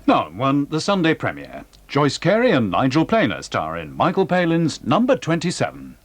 No, won the Sunday premiere. Joyce, Carey and Nigel star in Michael Palin's Number 27.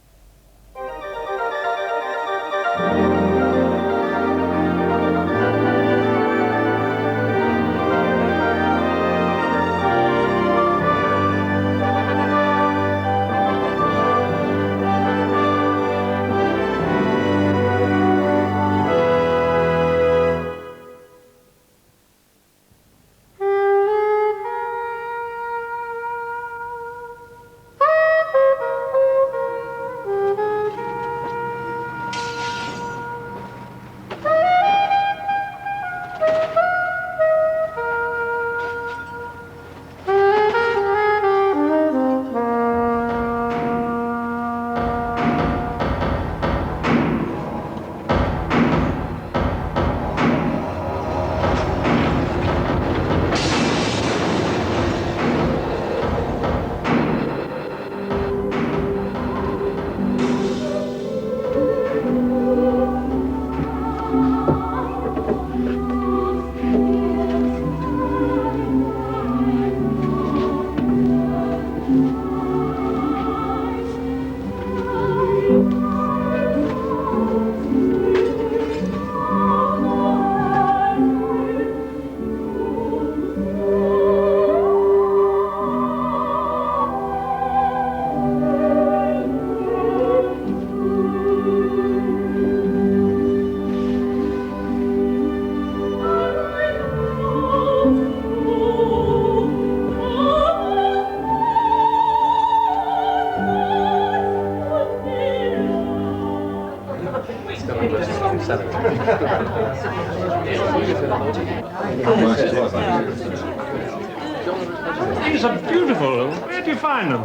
These are beautiful. Where do you find them?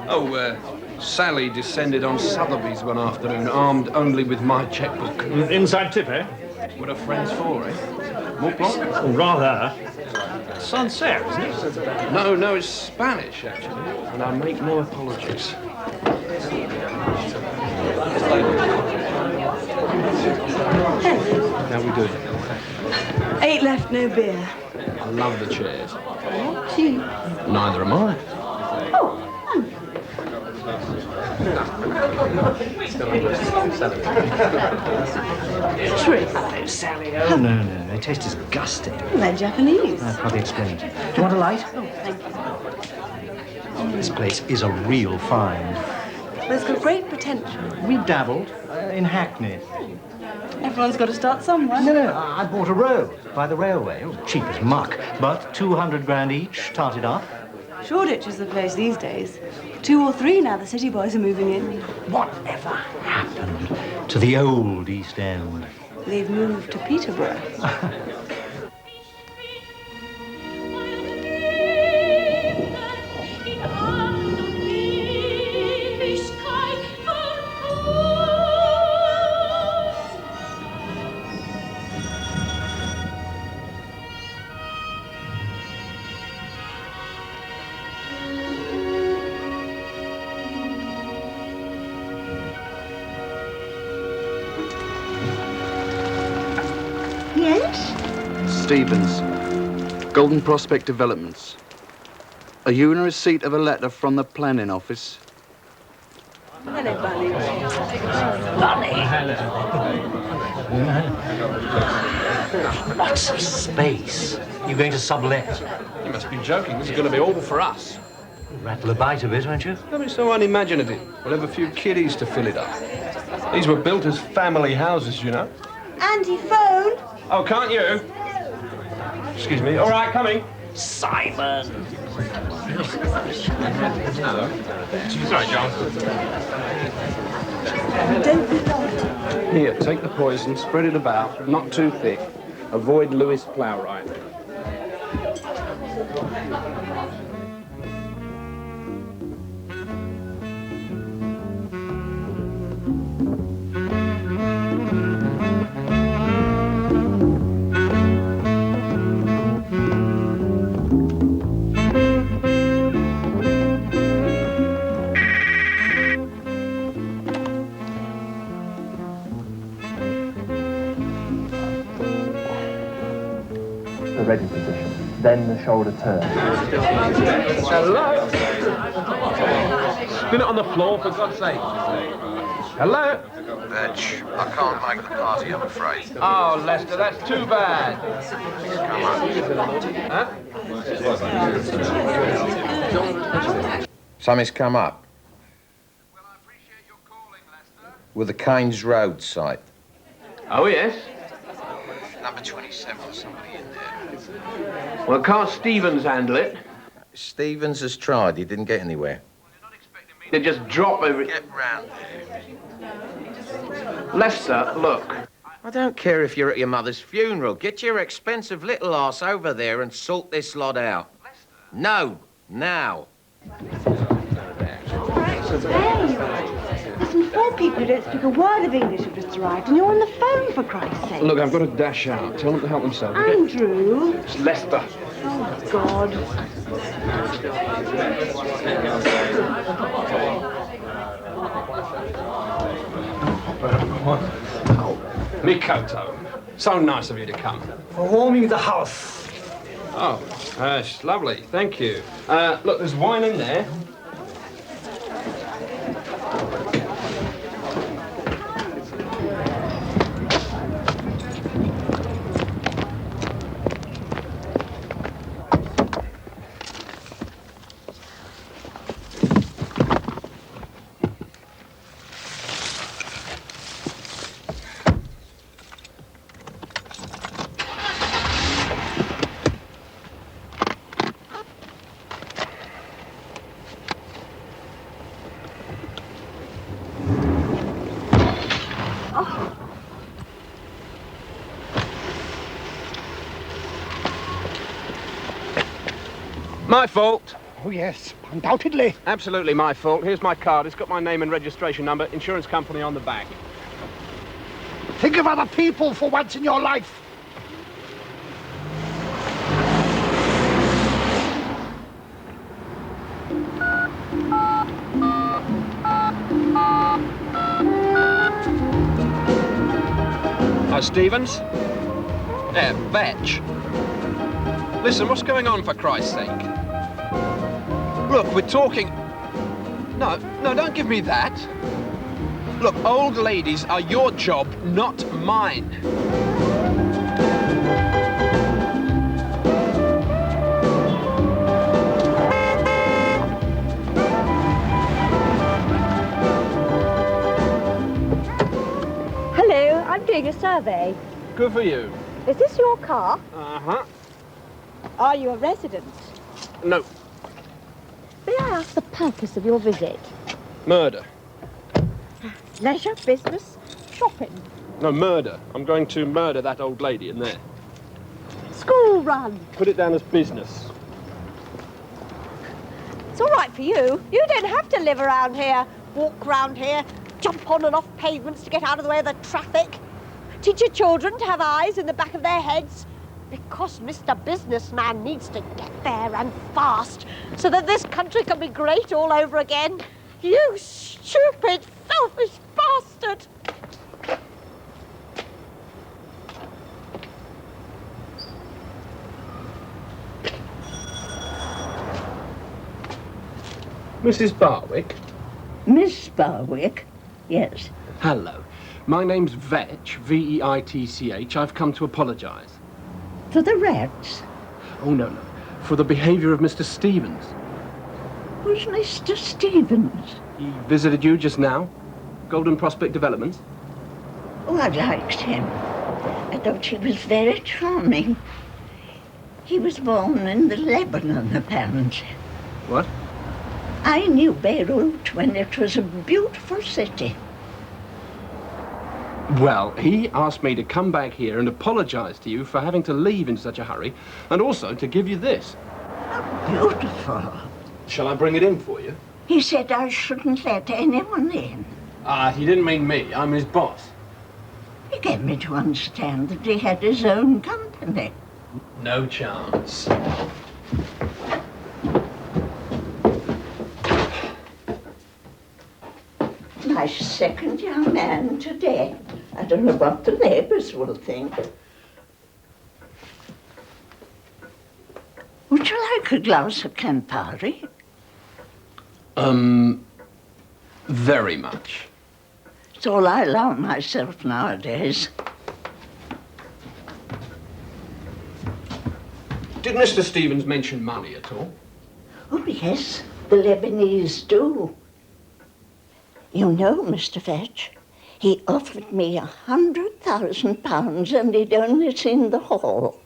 Oh, Sally descended on Sotheby's one afternoon, armed only with my checkbook. Inside tip, eh? What are friends for, eh? More plot? Oh, rather. Sancerre, isn't it? No, it's Spanish, actually. And I make no apologies. How we doing? 8 left, no beer. I love the chairs. Not cheap. Neither am I. Oh, True. Hello, Sally. Oh, no. They taste disgusting. They're Japanese. I'll probably explain. Do you want a light? Oh, thank you. This place is a real find. Well, it's got great potential. We've dabbled in Hackney. Everyone's got to start somewhere. No, I bought a row by the railway. It was cheap as muck, but 200 grand each, tarted up. Shoreditch is the place these days. 2 or 3 now the city boys are moving in. Whatever happened to the old East End? They've moved to Peterborough. Stevens, Golden Prospect Developments. Are you in receipt of a letter from the planning office? Hello, Bunny. Lots of space. You're going to sublet? You must be joking. This is going to be all for us. Rattle a bite a bit, won't you? Don't be so unimaginative. We'll have a few kiddies to fill it up. These were built as family houses, you know. Andy, phone. Oh, can't you? Excuse me. All right, coming. Simon! Sorry, John. Don't be long. Here, take the poison, spread it about, not too thick. Avoid Lewis Plowright. The ready position. then the shoulder turn. Hello? Spin it on the floor, for God's sake. Hello? Vetch, I can't make the party, I'm afraid. Oh, Lester, that's too bad. Huh? Something's come up. Well, I appreciate your calling, Lester. With the Kane's Road site. Oh, yes? Number 27 or somebody in there. Well, can't Stevens handle it? Stevens has tried, he didn't get anywhere. They just drop every... Get round there. Lester, look. I don't care if you're at your mother's funeral. Get your expensive little arse over there and sort this lot out. No, now. Hey, there's some poor people who don't speak a word of English who've just arrived, and you're on the phone, for Christ's sake. Look, I've got to dash out. Tell them to help themselves. Andrew. It's Lester. Oh, God. Mikoto, so nice of you to come. For warming the house. Oh, it's lovely. Thank you. Look, there's wine in there. My fault. Oh, yes, undoubtedly. Absolutely my fault. Here's my card. It's got my name and registration number, insurance company on the back. Think of other people for once in your life. Stevens? Yeah, Vetch. Listen, what's going on, for Christ's sake? Look, we're talking... No, don't give me that. Look, old ladies are your job, not mine. Hello, I'm doing a survey. Good for you. Is this your car? Uh-huh. Are you a resident? No. May I ask the purpose of your visit? Murder. Leisure, business, shopping? No, murder. I'm going to murder that old lady in there. School run? Put it down as business. It's all right for you. You don't have to live around here, walk around here, jump on and off pavements to get out of the way of the traffic. Teach your children to have eyes in the back of their heads. Because Mr. Businessman needs to get there and fast so that this country can be great all over again. You stupid, selfish bastard! Mrs. Barwick? Miss Barwick? Yes. Hello. My name's Vetch, V-E-I-T-C-H. I've come to apologise. For the rats? Oh, no. For the behaviour of Mr. Stevens. Who's Mr. Stevens? He visited you just now? Golden Prospect Developments? Oh, I liked him. I thought he was very charming. He was born in the Lebanon, apparently. What? I knew Beirut when it was a beautiful city. Well, he asked me to come back here and apologise to you for having to leave in such a hurry, and also to give you this. How beautiful. Shall I bring it in for you? He said I shouldn't let anyone in. He didn't mean me. I'm his boss. He gave me to understand that he had his own company. No chance. My second young man today. I don't know what the neighbours will think. Would you like a glass of Campari? Very much. It's all I allow myself nowadays. Did Mr. Stevens mention money at all? Oh, yes, the Lebanese do. You know, Mr. Vetch, he offered me £100,000 and he'd only seen the hall.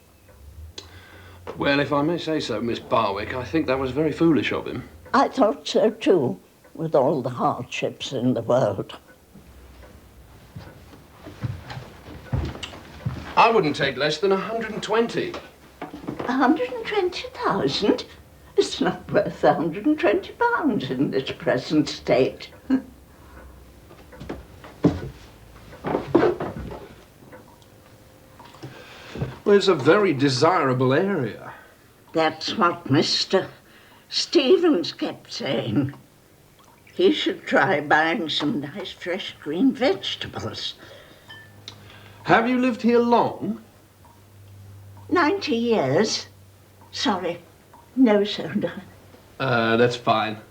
Well, if I may say so, Miss Barwick, I think that was very foolish of him. I thought so too, with all the hardships in the world. I wouldn't take less than 120. 120,000? It's not worth £120 in this present state. Well, it's a very desirable area. That's what Mr. Stevens kept saying. He should try buying some nice fresh green vegetables. Have you lived here long? 90 years. Sorry, no soda. That's fine.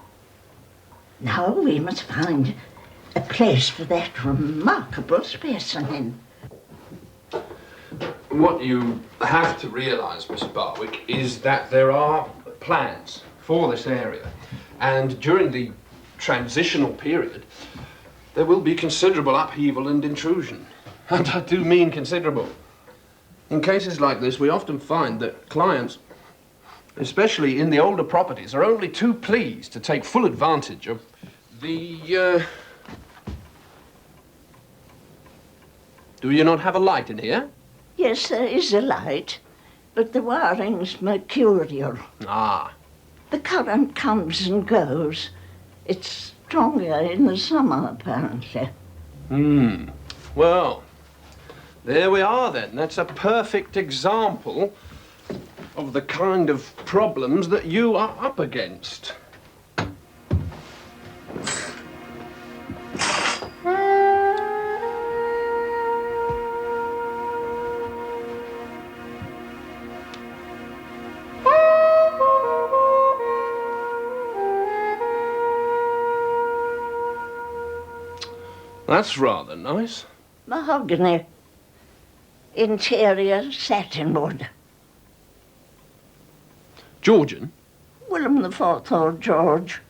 Now we must find a place for that remarkable specimen. What you have to realise, Miss Barwick, is that there are plans for this area. And during the transitional period, there will be considerable upheaval and intrusion. And I do mean considerable. In cases like this, we often find that clients, especially in the older properties, are only too pleased to take full advantage of the... Do you not have a light in here? Yes, there is a light, but the wiring's mercurial. Ah. The current comes and goes. It's stronger in the summer, apparently. Well, there we are then. That's a perfect example of the kind of problems that you are up against. That's rather nice. Mahogany. Interior satinwood. Georgian? William the Fourth or George.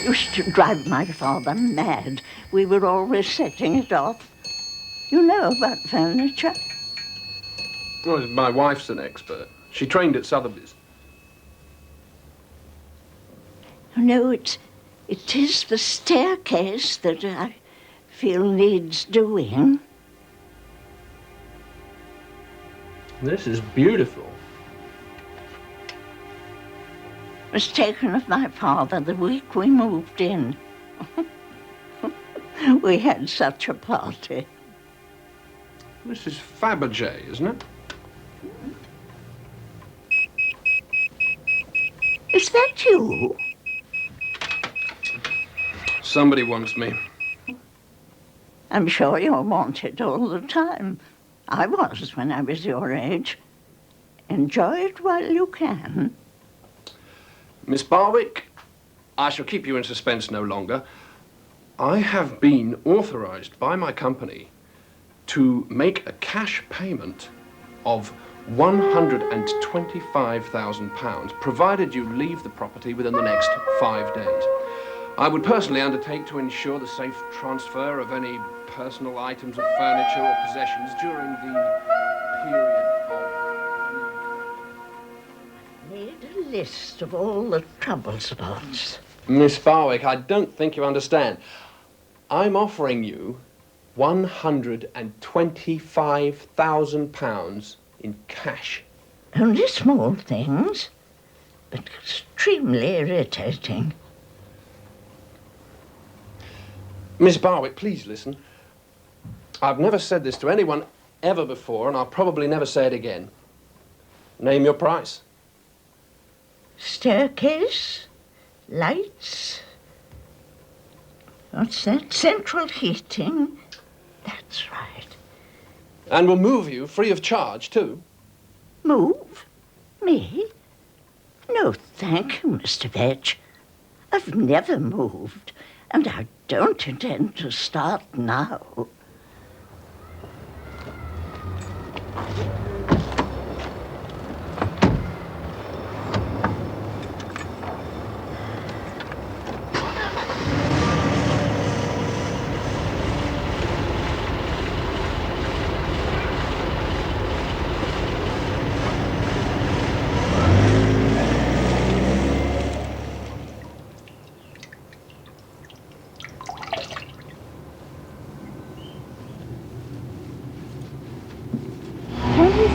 Used to drive my father mad. We were always setting it off. You know about furniture? Well, my wife's an expert. She trained at Sotheby's. You know, it is the staircase that I feel needs doing. This is beautiful. It was taken of my father the week we moved in. We had such a party. This is Fabergé, isn't it? Is that you? Somebody wants me. I'm sure you're wanted all the time. I was when I was your age. Enjoy it while you can. Miss Barwick, I shall keep you in suspense no longer. I have been authorised by my company to make a cash payment of £125,000, provided you leave the property within the next 5 days. I would personally undertake to ensure the safe transfer of any personal items of furniture or possessions during the period of... Made a list of all the trouble spots. Miss Barwick, I don't think you understand. I'm offering you £125,000 in cash. Only small things, but extremely irritating. Miss Barwick, please listen. I've never said this to anyone ever before, and I'll probably never say it again. Name your price. staircase, lights. What's that? Central heating. That's right. And we'll move you free of charge, too. Move? Me? No, thank you, Mr. Vetch. I've never moved, and I don't intend to start now.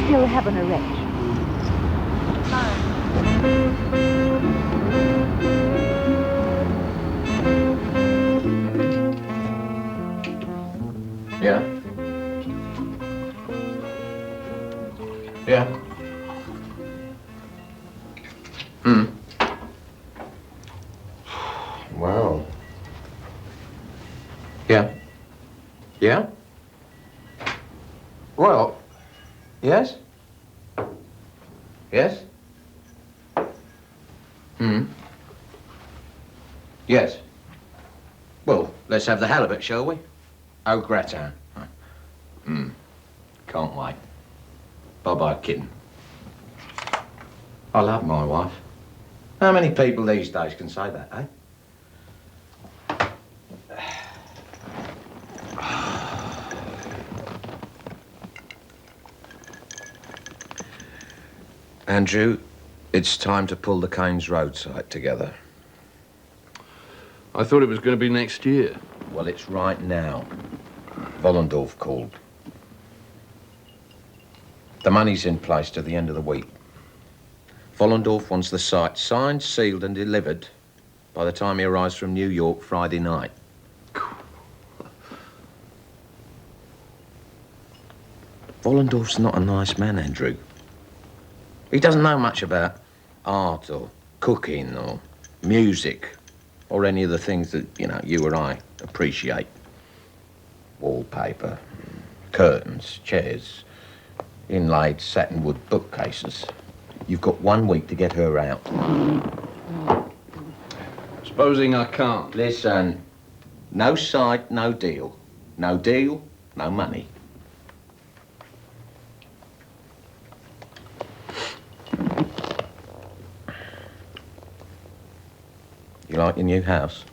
Still have an erection. Yeah? Yeah? Well. Yeah? Yeah? Well, yes? Yes? Yes. Well, let's have the halibut, shall we? Au gratin. Can't wait. Bye-bye, kitten. I love my wife. How many people these days can say that, eh? Andrew, it's time to pull the Kane's road site together. I thought it was going to be next year. Well, it's right now. Wollendorf called. The money's in place to the end of the week. Wollendorf wants the site signed, sealed and delivered by the time he arrives from New York Friday night. Wollendorf's not a nice man, Andrew. He doesn't know much about art or cooking or music or any of the things that, you or I appreciate. Wallpaper, curtains, chairs, inlaid satinwood bookcases. You've got 1 week to get her out. Supposing I can't. Listen, no side, no deal. No deal, no money. You like your new house?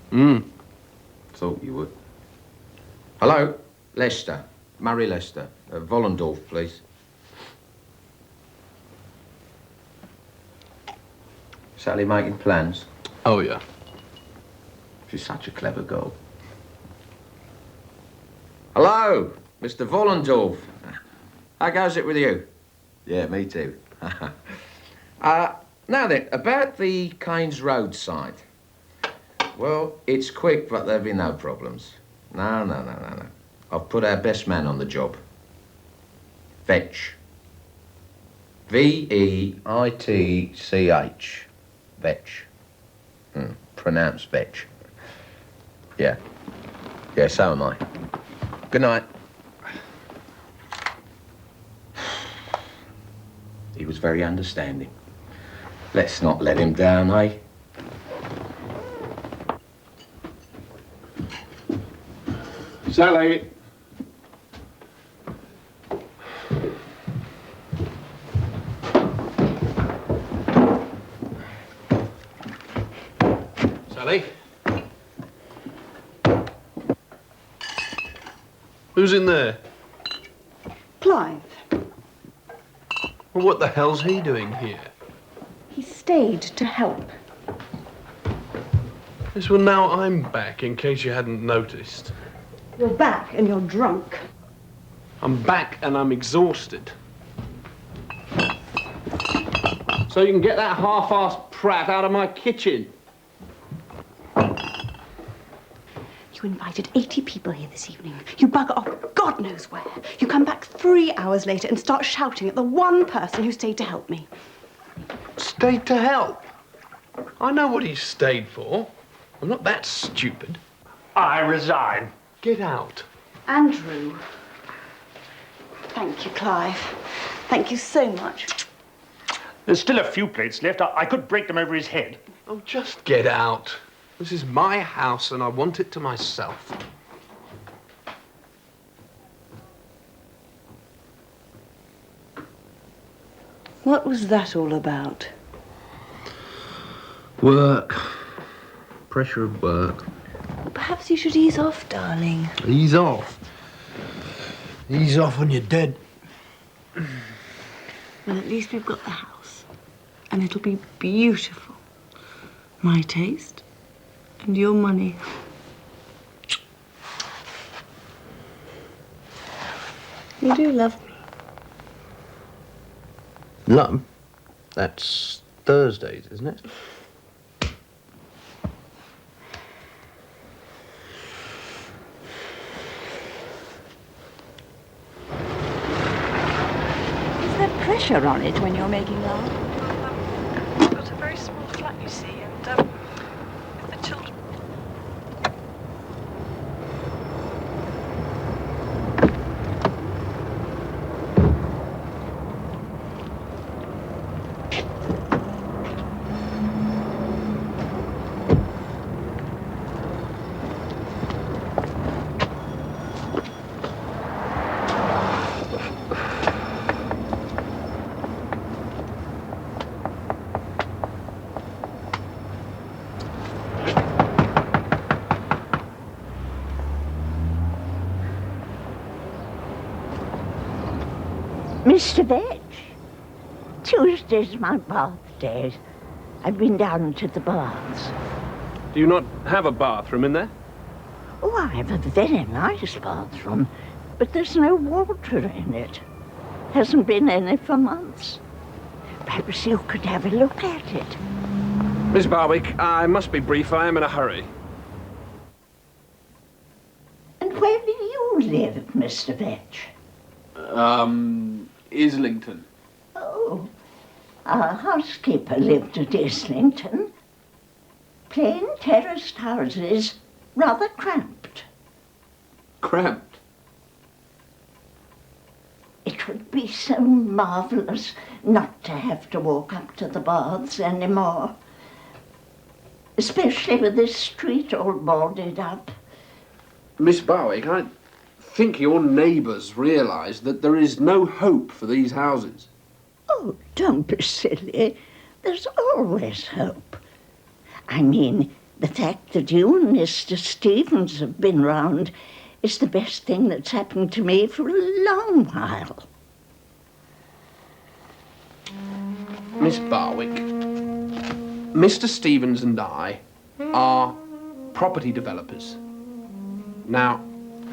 Thought you would. Hello, Lester. Murray Lester. Wollendorf, please. Sally making plans? Oh, yeah. She's such a clever girl. Hello, Mr. Wollendorf. How goes it with you? Yeah, me too. Now then, about the Kane's Road site. Well, it's quick, but there'll be no problems. No. I've put our best man on the job. Vetch. V-E-I-T-C-H. Vetch. Pronounced Vetch. Yeah. Yeah, so am I. Good night. He was very understanding. Let's not let him down, eh? Sally. Sally? Who's in there? Clive. Well, what the hell's he doing here? He stayed to help. Yes, well, now I'm back, in case you hadn't noticed. You're back and you're drunk. I'm back and I'm exhausted. So you can get that half-assed prat out of my kitchen. You invited 80 people here this evening. You bugger off God knows where. You come back 3 hours later and start shouting at the one person who stayed to help me. Stayed to help? I know what he stayed for. I'm not that stupid. I resign. Get out. Andrew. Thank you, Clive. Thank you so much. There's still a few plates left. I could break them over his head. Oh, just get out. This is my house and I want it to myself. What was that all about? Work. Pressure of work. Perhaps you should ease off, darling. Ease off. Ease off when you're dead. Well, at least we've got the house. And it'll be beautiful. My taste and your money. You do love me. No. That's Thursdays, isn't it? Is there pressure on it when you're making love? I've got a very small flat, you see, and with the children. Mr. Vetch, Tuesday's my birthday. I've been down to the baths. Do you not have a bathroom in there? Oh, I have a very nice bathroom, but there's no water in it. Hasn't been any for months. Perhaps you could have a look at it. Miss Barwick, I must be brief. I am in a hurry. And where do you live, Mr. Vetch? Islington. Oh, our housekeeper lived at Islington. Plain terraced houses, rather cramped. Cramped? It would be so marvellous not to have to walk up to the baths anymore. Especially with this street all boarded up. Miss Barwick, I think your neighbours realise that there is no hope for these houses. Oh, don't be silly. There's always hope. I mean, the fact that you and Mr. Stevens have been round is the best thing that's happened to me for a long while. Miss Barwick, Mr. Stevens and I are property developers. Now,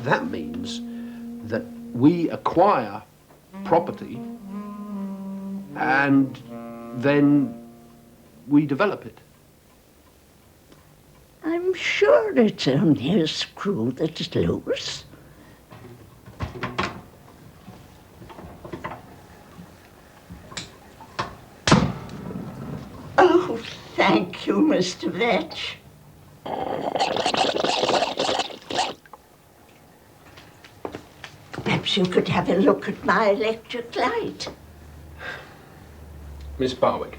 that means that we acquire property and then we develop it. I'm sure it's only a screw that's loose. Oh, thank you, Mr. Vetch. Perhaps you could have a look at my electric light. Miss Barwick,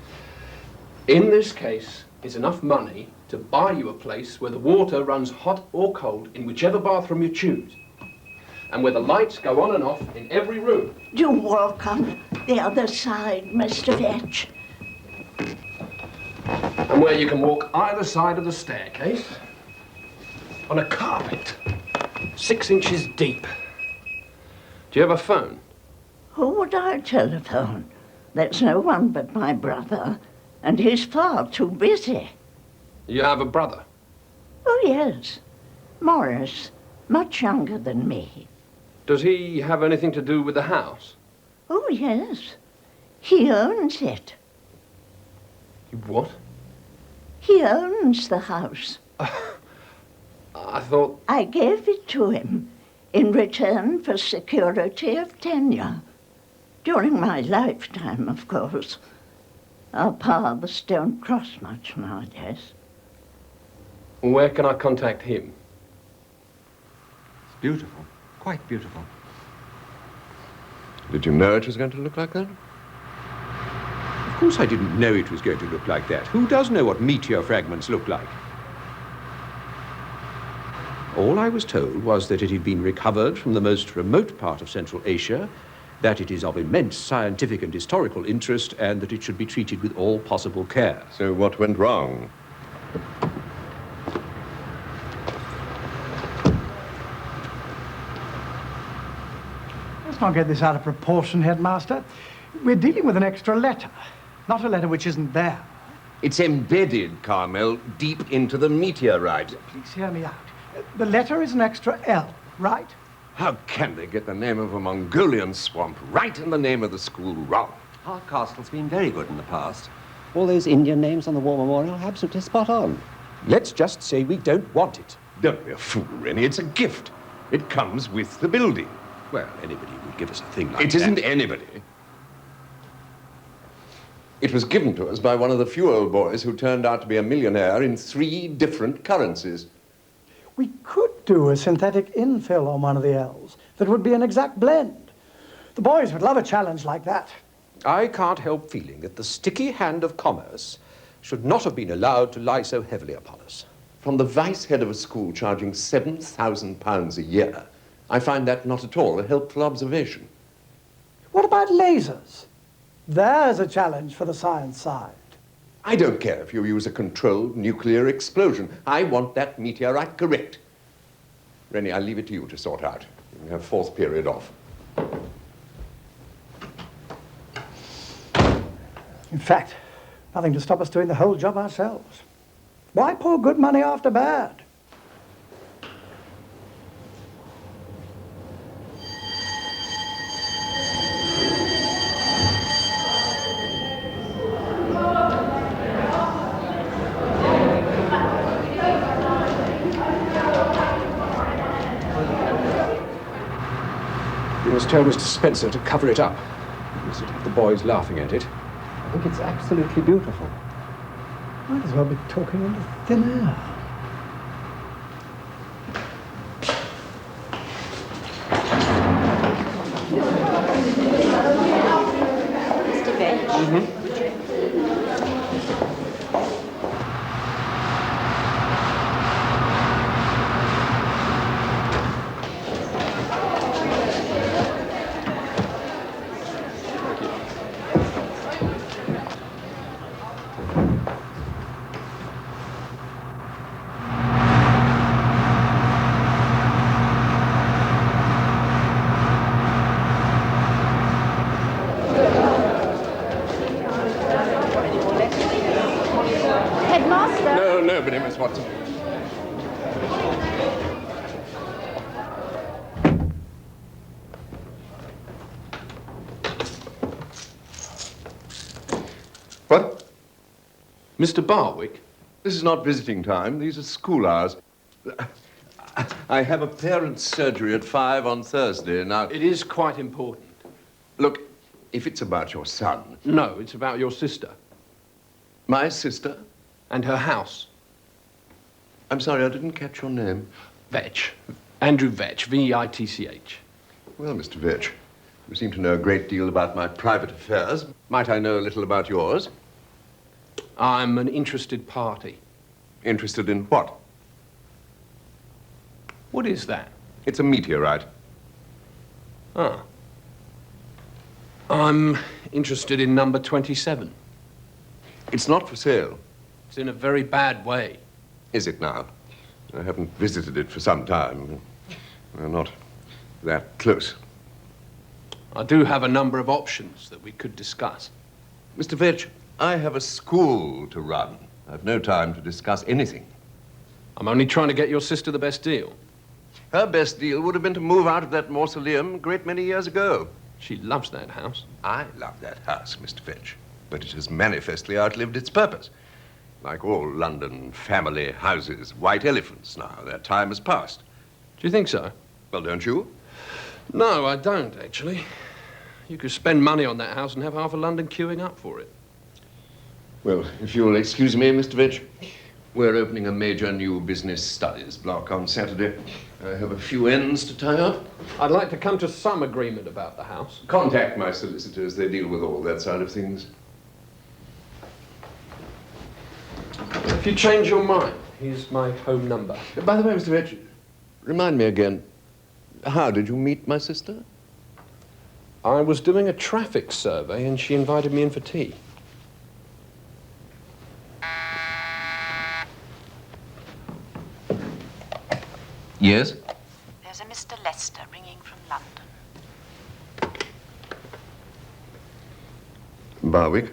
in this case is enough money to buy you a place where the water runs hot or cold in whichever bathroom you choose, and where the lights go on and off in every room. Do walk on the other side, Mr. Vetch. And where you can walk either side of the staircase on a carpet 6 inches deep. Do you have a phone? Who would I telephone? There's no one but my brother, and he's far too busy. You have a brother? Oh, yes. Morris, much younger than me. Does he have anything to do with the house? Oh, yes. He owns it. What? He owns the house. I thought... I gave it to him in return for security of tenure. During my lifetime, of course. Our paths don't cross much nowadays. Where can I contact him? It's beautiful. Quite beautiful. Did you know it was going to look like that? Of course I didn't know it was going to look like that. Who does know what meteor fragments look like? All I was told was that it had been recovered from the most remote part of Central Asia, that it is of immense scientific and historical interest, and that it should be treated with all possible care. So what went wrong? Let's not get this out of proportion, Headmaster. We're dealing with an extra letter, not a letter which isn't there. It's embedded, Carmel, deep into the meteorite. Please hear me out. The letter is an extra L, right? How can they get the name of a Mongolian swamp right and the name of the school wrong? Our castle's been very good in the past. All those Indian names on the war memorial are absolutely spot on. Let's just say we don't want it. Don't be a fool, Rennie. It's a gift. It comes with the building. Well, anybody would give us a thing like that. It isn't anybody. It was given to us by one of the few old boys who turned out to be a millionaire in 3 different currencies. We could do a synthetic infill on one of the L's that would be an exact blend. The boys would love a challenge like that. I can't help feeling that the sticky hand of commerce should not have been allowed to lie so heavily upon us. From the vice head of a school charging £7,000 a year, I find that not at all a helpful observation. What about lasers? There's a challenge for the science side. I don't care if you use a controlled nuclear explosion. I want that meteorite correct. Rennie, I'll leave it to you to sort out. You can have 4th period off. In fact, nothing to stop us doing the whole job ourselves. Why pour good money after bad? You must tell Mr. Spencer to cover it up. We mustn't have the boys laughing at it. I think it's absolutely beautiful. Might as well be talking into thin air. Mr. Vetch. Headmaster? No, nobody, Miss Watson. What? Mr. Barwick? This is not visiting time. These are school hours. I have a parents' surgery at 5 on Thursday. Now, It is quite important. look, if it's about your son... No, it's about your sister. My sister? And her house. I'm sorry, I didn't catch your name. Vetch. Andrew Vetch, V-E-I-T-C-H. Well, Mr. Vetch, you seem to know a great deal about my private affairs. Might I know a little about yours? I'm an interested party. Interested in what? What is that? It's a meteorite. Ah. I'm interested in number 27. It's not for sale. It's in a very bad way. Is it now? I haven't visited it for some time. We're not that close. I do have a number of options that we could discuss. Mr. Vetch, I have a school to run. I've no time to discuss anything. I'm only trying to get your sister the best deal. Her best deal would have been to move out of that mausoleum a great many years ago. She loves that house. I love that house, Mr. Vetch, but it has manifestly outlived its purpose. Like all London family houses, white elephants now. Their time has passed. Do you think so? Well, don't you? No, I don't, actually. You could spend money on that house and have half of London queuing up for it. Well, if you'll excuse me, Mr. Vetch, we're opening a major new business studies block on Saturday. I have a few ends to tie up. I'd like to come to some agreement about the house. Contact my solicitors. They deal with all that side of things. If you change your mind, here's my home number. By the way, Mr. Vetch, remind me again, how did you meet my sister? I was doing a traffic survey and she invited me in for tea. Yes? There's a Mr. Lester ringing from London. Barwick.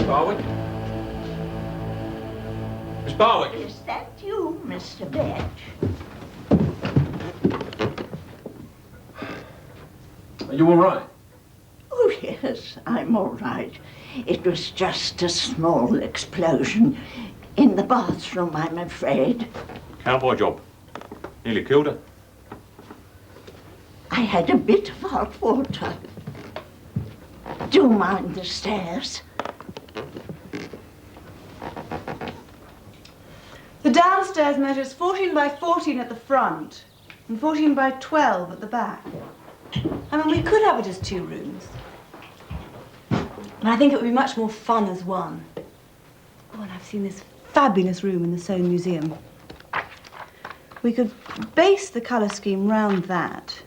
Barwick? Miss Barwick? Is that you, Mr. Vetch? Are you all right? Oh, yes, I'm all right. It was just a small explosion in the bathroom, I'm afraid. Cowboy job. Nearly killed her. I had a bit of hot water. Do mind the stairs. The downstairs measures 14 by 14 at the front and 14 by 12 at the back. I mean, we could have it as 2 rooms. And I think it would be much more fun as one. Oh, and I've seen this fabulous room in the Soane Museum. We could base the colour scheme round that.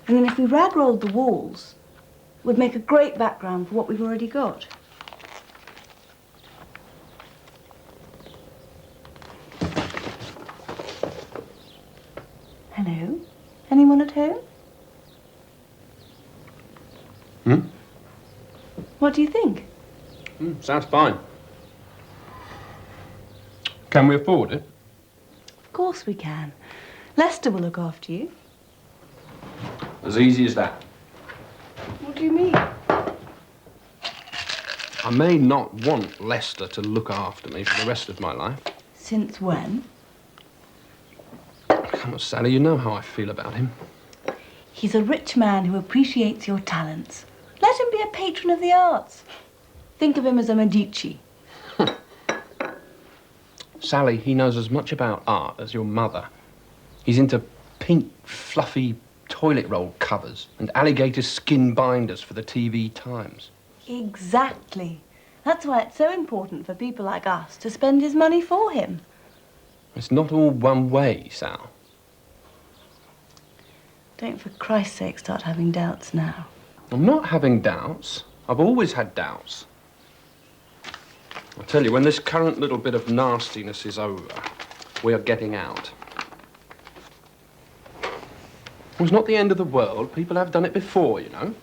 And then if we rag-rolled the walls, it would make a great background for what we've already got. Hello? Anyone at home? What do you think? Sounds fine. Can we afford it? Of course we can. Lester will look after you. As easy as that. What do you mean? I may not want Lester to look after me for the rest of my life. Since when? Come on, Sally, you know how I feel about him. He's a rich man who appreciates your talents. Let him be a patron of the arts. Think of him as a Medici. Sally, he knows as much about art as your mother. He's into pink, fluffy toilet roll covers and alligator skin binders for the TV Times. Exactly. That's why it's so important for people like us to spend his money for him. It's not all one way, Sal. Don't for Christ's sake start having doubts now. I'm not having doubts. I've always had doubts. I'll tell you, when this current little bit of nastiness is over, we are getting out. It's not the end of the world. People have done it before, you know.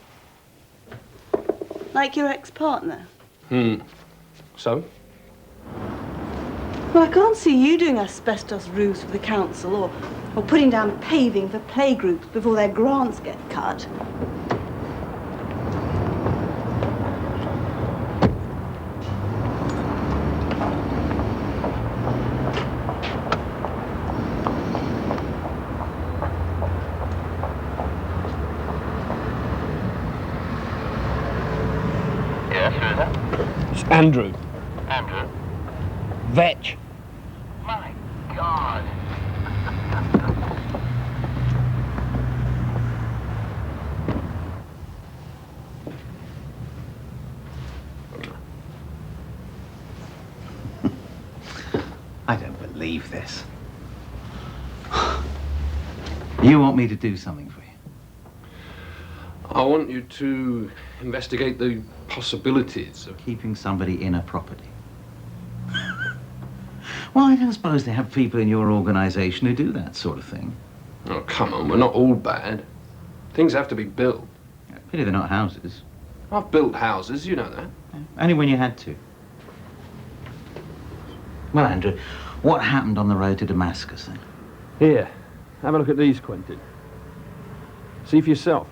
Like your ex-partner? So? Well, I can't see you doing asbestos roofs for the council or putting down paving for playgroups before their grants get cut. Yes, who's that? It's Andrew. Andrew? Vetch. My God. I don't believe this. You want me to do something for you? I want you to investigate the possibilities of keeping somebody in a property. Well, I don't suppose they have people in your organisation who do that sort of thing. Oh, come on, we're not all bad. Things have to be built. Pity they're not houses. I've built houses, you know that. Only when you had to. Well, Andrew, what happened on the road to Damascus, then? Here, have a look at these, Quentin. See for yourself.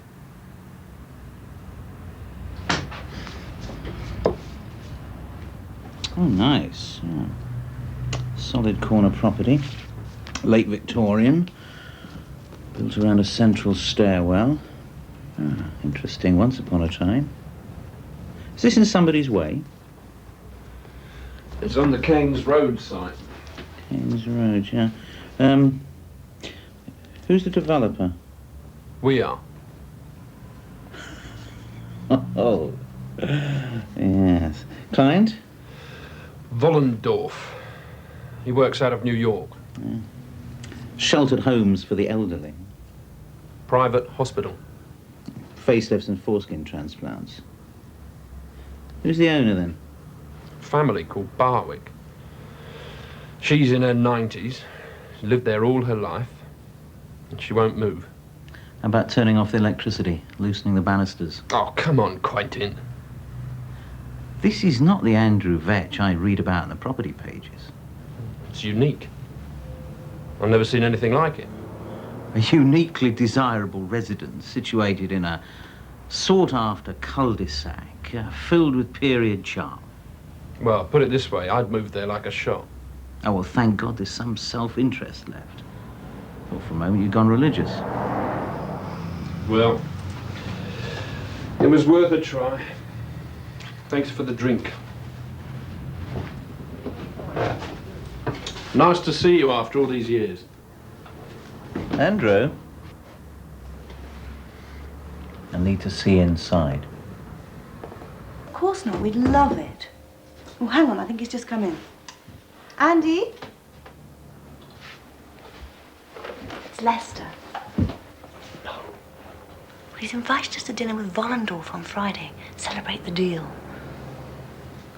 Oh, nice. Yeah. Solid corner property. Late Victorian. Built around a central stairwell. Ah, interesting, once upon a time. Is this in somebody's way? It's on the Kane's Road site. Kane's Road, yeah. Who's the developer? We are. Oh, yes. Client? Wollendorf. He works out of New York. Yeah. Sheltered homes for the elderly. Private hospital. Facelifts and foreskin transplants. Who's the owner, then? Family called Barwick. She's in her 90s. She's lived there all her life. And she won't move. How about turning off the electricity, loosening the banisters? Oh, come on, Quentin. This is not the Andrew Vetch I read about in the property pages. It's unique. I've never seen anything like it. A uniquely desirable residence situated in a sought-after cul-de-sac filled with period charm. Well, put it this way, I'd move there like a shot. Oh, well, thank God there's some self-interest left. Thought for a moment you'd gone religious. Well, it was worth a try. Thanks for the drink. Nice to see you after all these years. Andrew? I need to see inside. Of course not, we'd love it. Oh, hang on, I think he's just come in. Andy? It's Lester. No. He's invited us to dinner with Wollendorf on Friday. Celebrate the deal.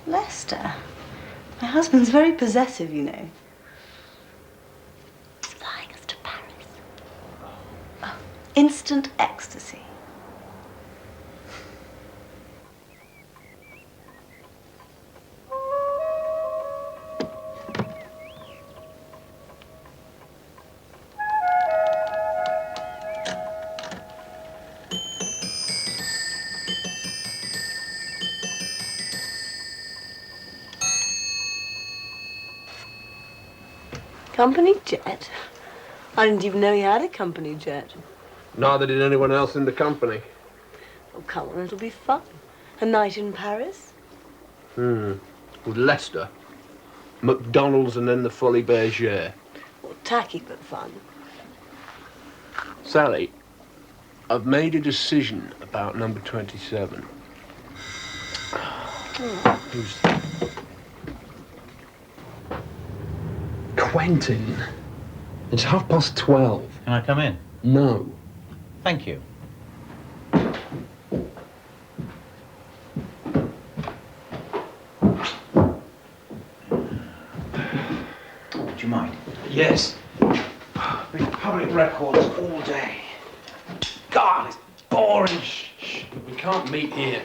Lester? My husband's very possessive, you know. He's flying us to Paris. Oh, instant ecstasy. Company jet? I didn't even know he had a company jet. Neither did anyone else in the company. Oh, come on, it'll be fun. A night in Paris? With Leicester, McDonald's and then the Folie Bergère. Well, tacky but fun. Sally, I've made a decision about number 27. Who's... Quentin. It's 12:30. Can I come in? No. Thank you. Would you mind? Yes. Been public records all day. God, it's boring. Shh. We can't meet here.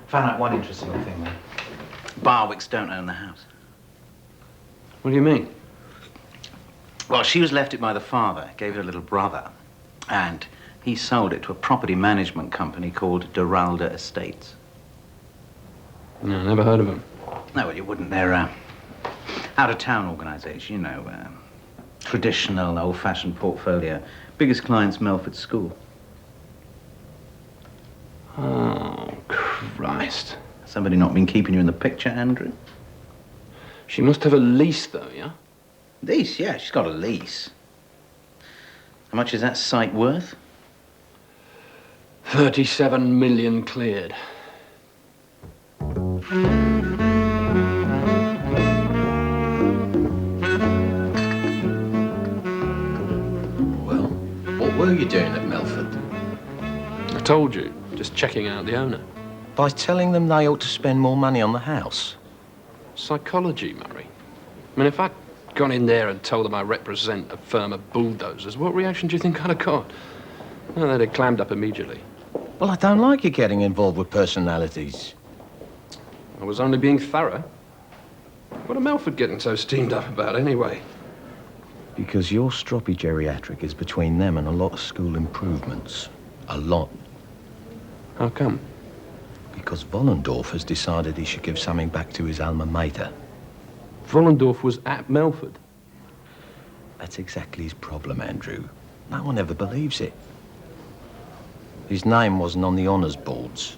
Found out one interesting thing, though. Barwicks don't own the house. What do you mean? Well, she was left it by the father, gave it a little brother, and he sold it to a property management company called Duralda Estates. No, never heard of them. No, well, you wouldn't. They're out-of-town organisation, you know, traditional, old-fashioned portfolio. Biggest client's Melford School. Oh, Christ. Somebody not been keeping you in the picture, Andrew? She must have a lease, though, yeah? Lease? Yeah, she's got a lease. How much is that site worth? 37 million cleared. Well, what were you doing at Melford? I told you, just checking out the owner. By telling them they ought to spend more money on the house. Psychology, Murray. I mean, if I gone in there and told them I represent a firm of bulldozers, what reaction do you think I'd have got? Well, they'd have clammed up immediately. Well, I don't like you getting involved with personalities. I was only being thorough. What are Melford getting so steamed up about, anyway? Because your stroppy geriatric is between them and a lot of school improvements. A lot. How come? Because Wollendorf has decided he should give something back to his alma mater. Wollendorf was at Melford. That's exactly his problem, Andrew. No one ever believes it. His name wasn't on the honours boards.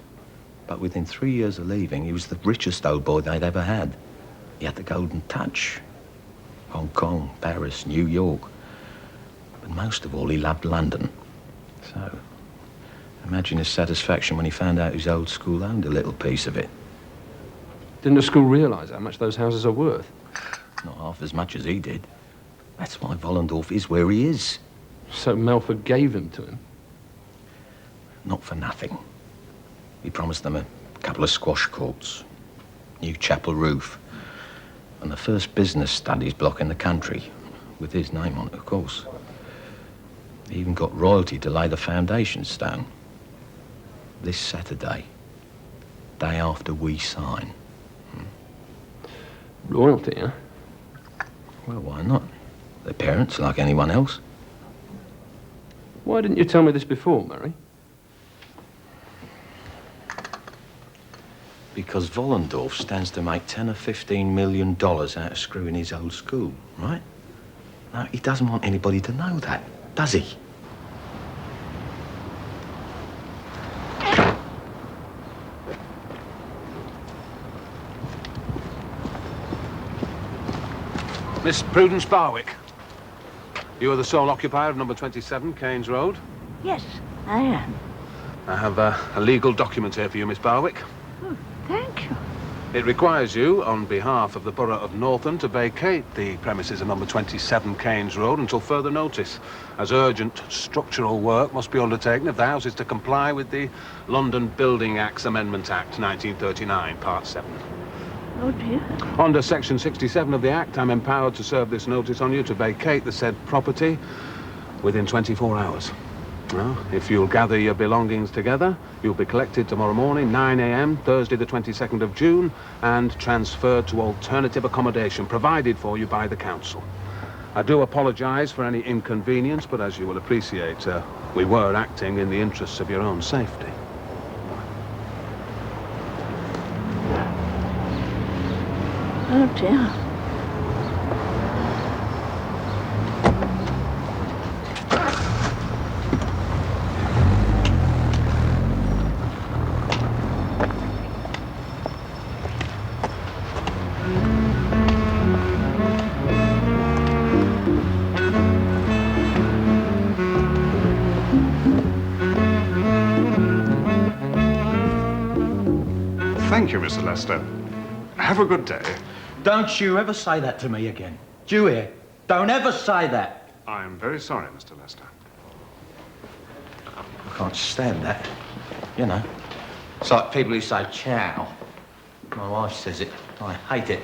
But within 3 years of leaving, he was the richest old boy they'd ever had. He had the golden touch. Hong Kong, Paris, New York. But most of all, he loved London. So, imagine his satisfaction when he found out his old school owned a little piece of it. Didn't the school realise how much those houses are worth? Not half as much as he did. That's why Wollendorf is where he is. So Melford gave him to him? Not for nothing. He promised them a couple of squash courts, new chapel roof, and the first business studies block in the country, with his name on it, of course. He even got royalty to lay the foundation stone. This Saturday, day after we sign. Royalty, huh? Well, why not? They're parents like anyone else. Why didn't you tell me this before, Murray? Because Wollendorf stands to make $10 or $15 million out of screwing his old school, right? Now, he doesn't want anybody to know that, does he? Miss Prudence Barwick, you are the sole occupier of number 27, Kane's Road? Yes, I am. I have a legal document here for you, Miss Barwick. Thank you. It requires you, on behalf of the Borough of Northern, to vacate the premises of number 27 Kane's Road until further notice, as urgent structural work must be undertaken if the house is to comply with the London Building Acts Amendment Act 1939, Part 7. Oh, dear. Under Section 67 of the Act, I'm empowered to serve this notice on you to vacate the said property within 24 hours. Well, if you'll gather your belongings together, you'll be collected tomorrow morning, 9 a.m., Thursday the 22nd of June, and transferred to alternative accommodation provided for you by the council. I do apologise for any inconvenience, but as you will appreciate, we were acting in the interests of your own safety. Oh, dear. Thank you, Mr. Lester. Have a good day. Don't you ever say that to me again. Do you hear? Don't ever say that. I am very sorry, Mr. Lester. I can't stand that. You know, it's like people who say ciao. My wife says it. I hate it.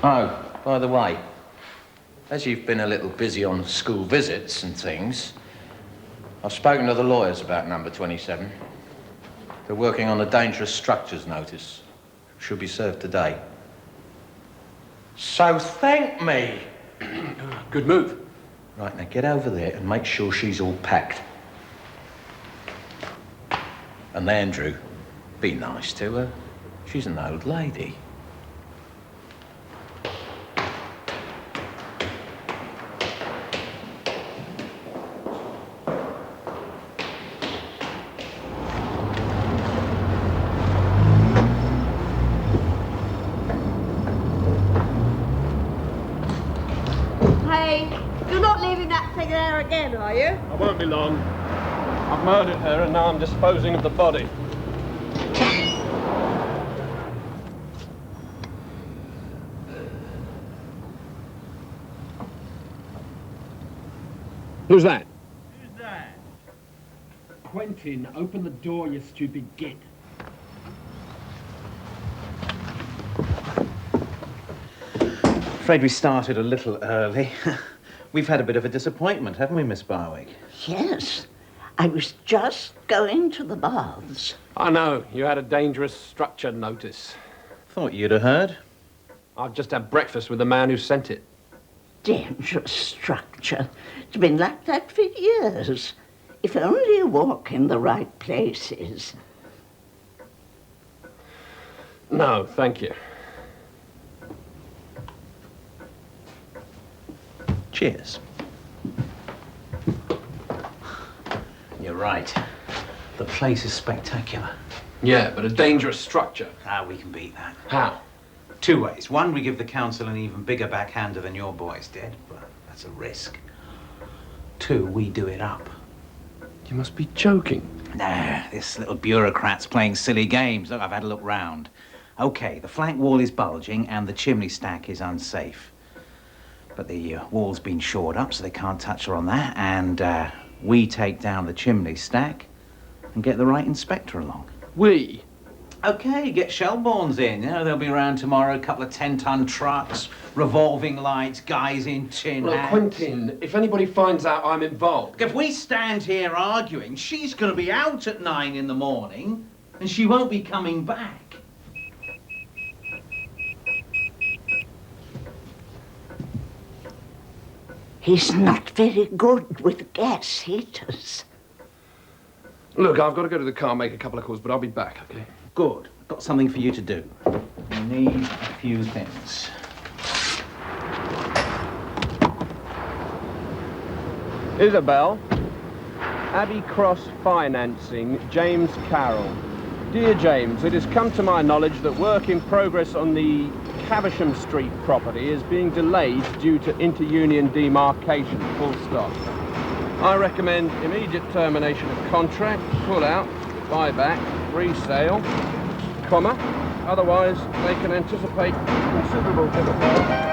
Oh, by the way, as you've been a little busy on school visits and things, I've spoken to the lawyers about number 27. They're working on a dangerous structures notice. Should be served today. So thank me. Good move. Right, now get over there and make sure she's all packed. And Andrew, be nice to her. She's an old lady. Hey, you're not leaving that thing there again, are you? I won't be long. I've murdered her and now I'm disposing of the body. Who's that? Who's that? Quentin, open the door, you stupid git. Afraid we started a little early. We've had a bit of a disappointment, haven't we, Miss Barwick? Yes. I was just going to the baths. I know. You had a dangerous structure notice. Thought you'd have heard. I've just had breakfast with the man who sent it. Dangerous structure. It's been like that for years. If only you walk in the right places. No, thank you. Cheers. You're right. The place is spectacular. Yeah, but a dangerous structure. Ah, we can beat that. How? 2 ways. One, we give the council an even bigger backhander than your boys did, but that's a risk. 2, we do it up. You must be joking. Nah, this little bureaucrat's playing silly games. Look, I've had a look round. Okay, the flank wall is bulging and the chimney stack is unsafe. But the wall's been shored up, so they can't touch her on that, and we take down the chimney stack and get the right inspector along. We? Okay, get Shelbournes in. You know, they'll be around tomorrow, a couple of 10-ton trucks, revolving lights, guys in tin Look, hats. Quentin, if anybody finds out I'm involved... If we stand here arguing, she's going to be out at 9 in the morning, and she won't be coming back. He's not very good with gas heaters. Look, I've got to go to the car, make a couple of calls, but I'll be back, okay? Good. I've got something for you to do. You need a few things. Isabel, Abbey Cross Financing, James Carroll. Dear James, it has come to my knowledge that work in progress on the Caversham Street property is being delayed due to inter-union demarcation, full stop. I recommend immediate termination of contract, pull out, buyback, resale, comma, otherwise they can anticipate considerable difficulty.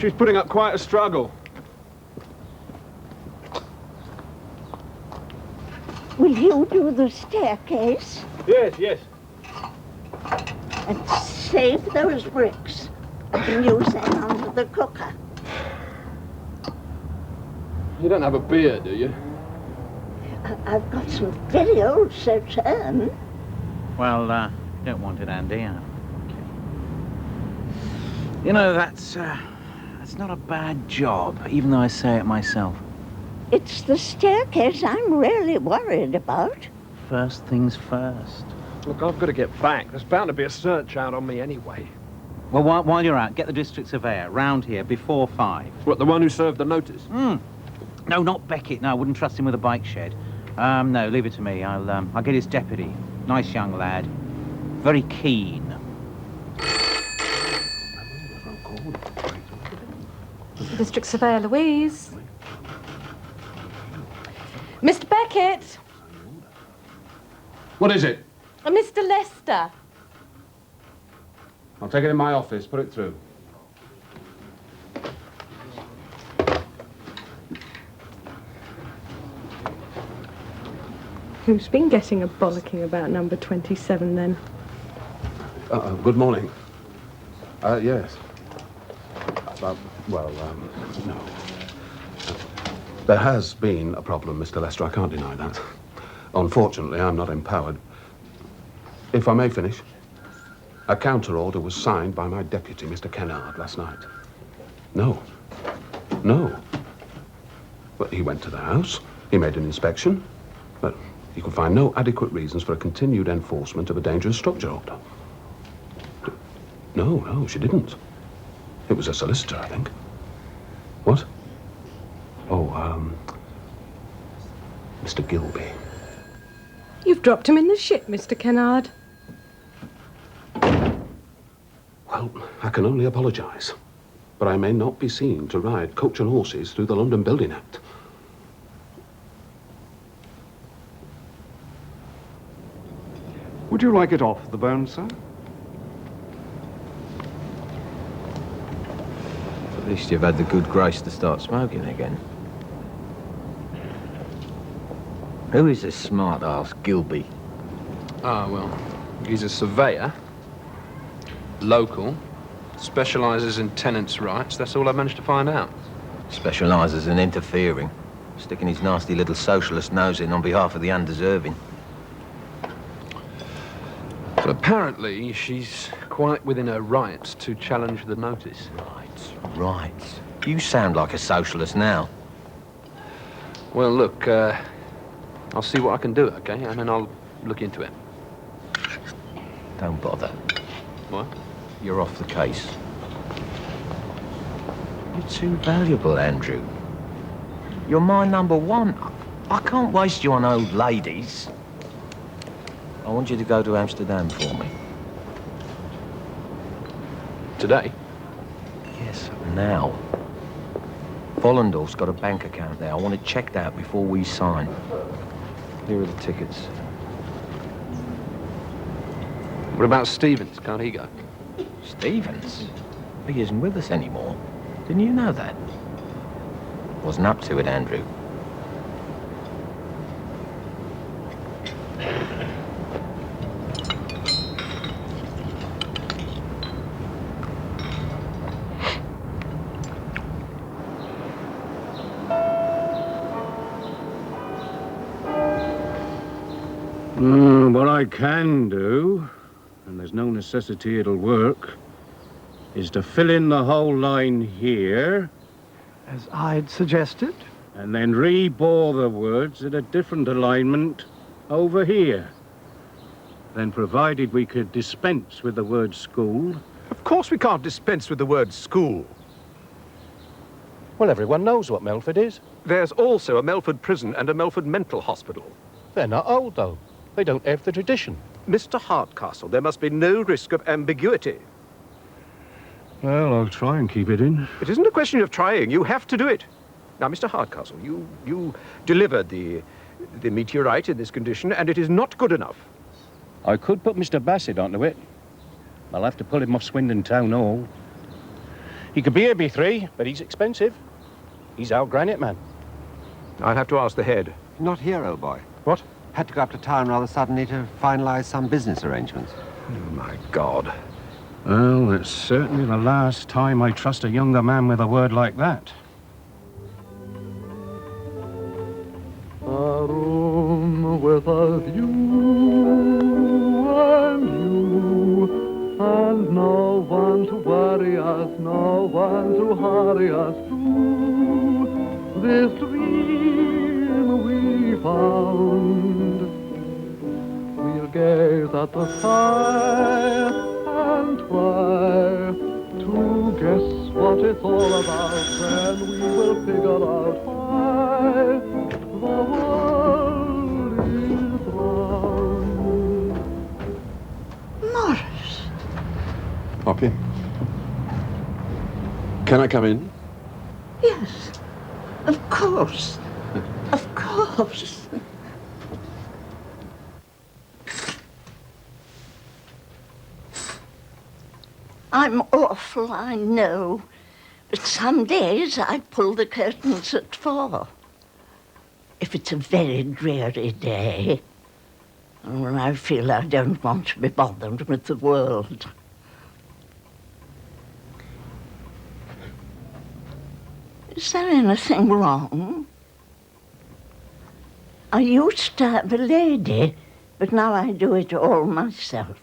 She's putting up quite a struggle. Will you do the staircase? Yes, yes. And save those bricks. I can use them under the cooker. You don't have a beer, do you? I've got some very old Sauterne. Well, don't want it, Andy. Okay. You know, that's not a bad job, even though I say it myself. It's the staircase I'm really worried about. First things first. Look, I've got to get back. There's bound to be a search out on me anyway. Well, while you're out, get the district surveyor round here before 5. What, the one who served the notice? No, not Beckett. No, I wouldn't trust him with a bike shed. No, leave it to me. I'll get his deputy. Nice young lad. Very keen. District Surveyor Louise. Mr. Beckett. What is it? Mr. Lester. I'll take it in my office. Put it through. Who's been getting a bollocking about number 27 then? Good morning. Yes. No. There has been a problem, Mr. Lester. I can't deny that. Unfortunately, I'm not empowered. If I may finish, a counter-order was signed by my deputy, Mr. Kennard, last night. No. But he went to the house, he made an inspection, but he could find no adequate reasons for a continued enforcement of a dangerous structure order. No, she didn't. It was a solicitor, I think. What? Oh, Mr. Gilby. You've dropped him in the shit, Mr. Kennard. Well, I can only apologise. But I may not be seen to ride coach and horses through the London Building Act. Would you like it off the bone, sir? At least you've had the good grace to start smoking again. Who is this smart-ass Gilby? Ah, well, he's a surveyor, local, specialises in tenants' rights. That's all I managed to find out. Specialises in interfering, sticking his nasty little socialist nose in on behalf of the undeserving. But apparently she's quite within her rights to challenge the notice. Right. You sound like a socialist now. Well, look, I'll see what I can do, okay? And then I'll look into it. Don't bother. What? You're off the case. You're too valuable, Andrew. You're my number one. I can't waste you on old ladies. I want you to go to Amsterdam for me. Today? Yes, now. Vollendorf's got a bank account there. I want it checked out before we sign. Here are the tickets. What about Stevens? Can't he go? Stevens? He isn't with us anymore. Didn't you know that? Wasn't up to it, Andrew. What I can do, and there's no necessity it'll work, is to fill in the whole line here. As I'd suggested. And then rebore the words at a different alignment over here. Then provided we could dispense with the word school. Of course we can't dispense with the word school. Well, everyone knows what Melford is. There's also a Melford prison and a Melford mental hospital. They're not old, though. They don't have the tradition. Mr. Hardcastle, there must be no risk of ambiguity. Well, I'll try and keep it in. It isn't a question of trying. You have to do it. Now, Mr. Hardcastle, you delivered the meteorite in this condition, and it is not good enough. I could put Mr. Bassett onto it. I'll have to pull him off Swindon Town Hall. He could be here B3, but he's expensive. He's our granite man. I'll have to ask the head. Not here, old boy. What? Had to go up to town rather suddenly to finalise some business arrangements. Oh, my God. Well, it's certainly the last time I trust a younger man with a word like that. A room with a view and no one to worry us, no one to hurry us through this dream we found. We'll gaze at the sky and try to guess what it's all about, then we will figure out why the world is round. Morris. Poppy? Can I come in? Yes, of course. Of course. I'm awful, I know, but some days I pull the curtains at 4. If it's a very dreary day, and when I feel I don't want to be bothered with the world. Is there anything wrong? I used to have a lady, but now I do it all myself.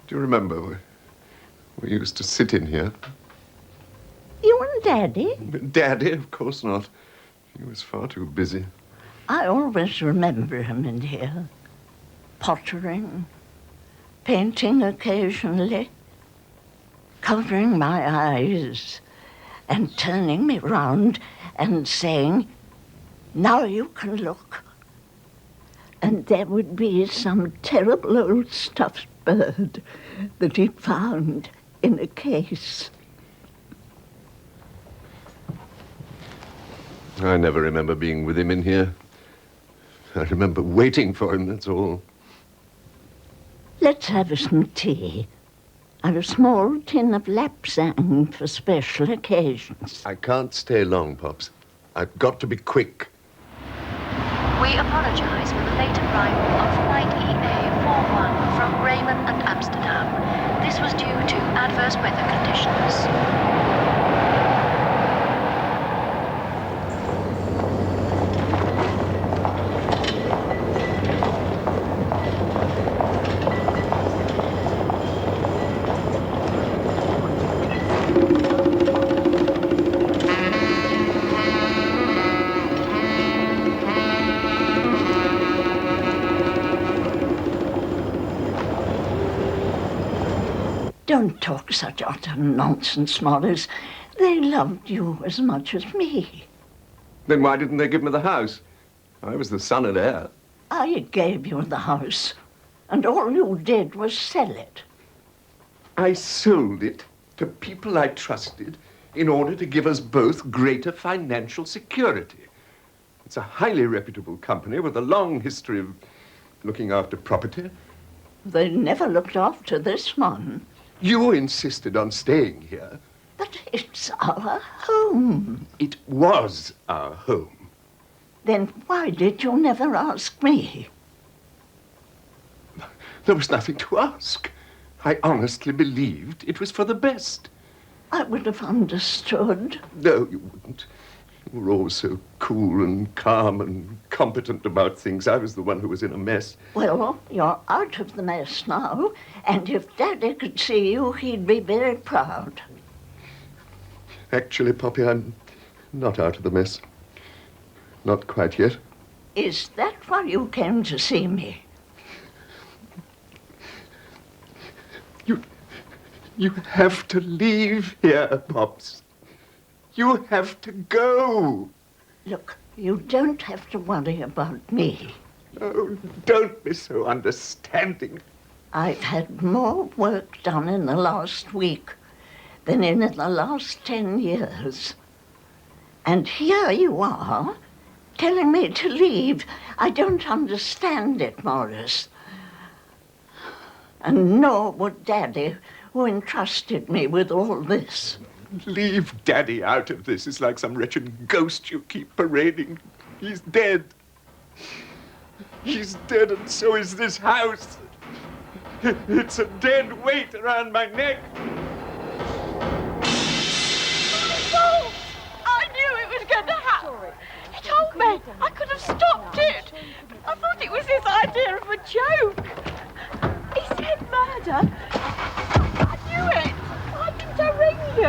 Do you remember we used to sit in here? You and Daddy? Daddy, of course not. He was far too busy. I always remember him in here. Pottering, painting occasionally, covering my eyes and turning me round and saying, "Now you can look." And there would be some terrible old stuffed bird that he'd found in a case. I never remember being with him in here. I remember waiting for him, that's all. Let's have some tea. I've a small tin of lapsang for special occasions. I can't stay long, Pops. I've got to be quick. We apologise for the late arrival of flight EA41 from Bremen and Amsterdam. This was due to adverse weather conditions. Don't talk such utter nonsense, Morris. They loved you as much as me. Then why didn't they give me the house? I was the son and heir. I gave you the house, and all you did was sell it. I sold it to people I trusted in order to give us both greater financial security. It's a highly reputable company with a long history of looking after property. They never looked after this one. You insisted on staying here. But it's our home. It was our home. Then why did you never ask me? There was nothing to ask. I honestly believed it was for the best. I would have understood. No, you wouldn't. You were always so cool and calm and competent about things. I was the one who was in a mess. Well, you're out of the mess now, and if Daddy could see you, he'd be very proud. Actually, Poppy, I'm not out of the mess. Not quite yet. Is that why you came to see me? You have to leave here, Pops. You have to go. Look, you don't have to worry about me. Oh, don't be so understanding. I've had more work done in the last week than in the last 10 years. And here you are, telling me to leave. I don't understand it, Morris. And nor would Daddy, who entrusted me with all this. Leave Daddy out of this. It's like some wretched ghost you keep parading. He's dead. He's dead, and so is this house. It's a dead weight around my neck. Oh, I knew it was going to happen. He told me. I could have stopped it. I thought it was his idea of a joke. He said murder. I knew it. Why didn't I ring you?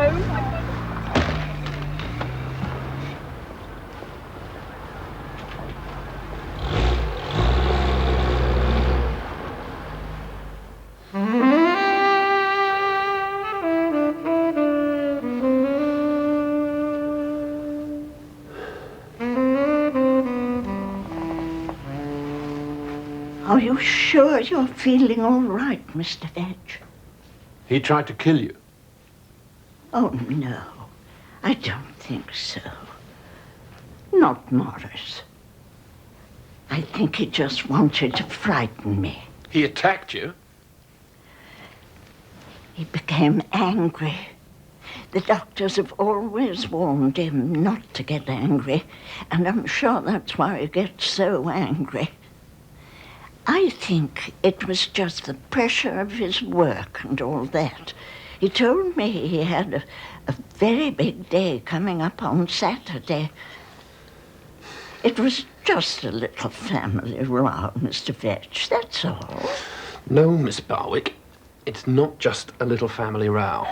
Are you sure you're feeling all right, Mr. Vetch? He tried to kill you. Oh, no. I don't think so. Not Morris. I think he just wanted to frighten me. He attacked you? He became angry. The doctors have always warned him not to get angry, and I'm sure that's why he gets so angry. I think it was just the pressure of his work and all that. He told me he had a very big day coming up on Saturday. It was just a little family row, Mr. Vetch, that's all. No, Miss Barwick. It's not just a little family row.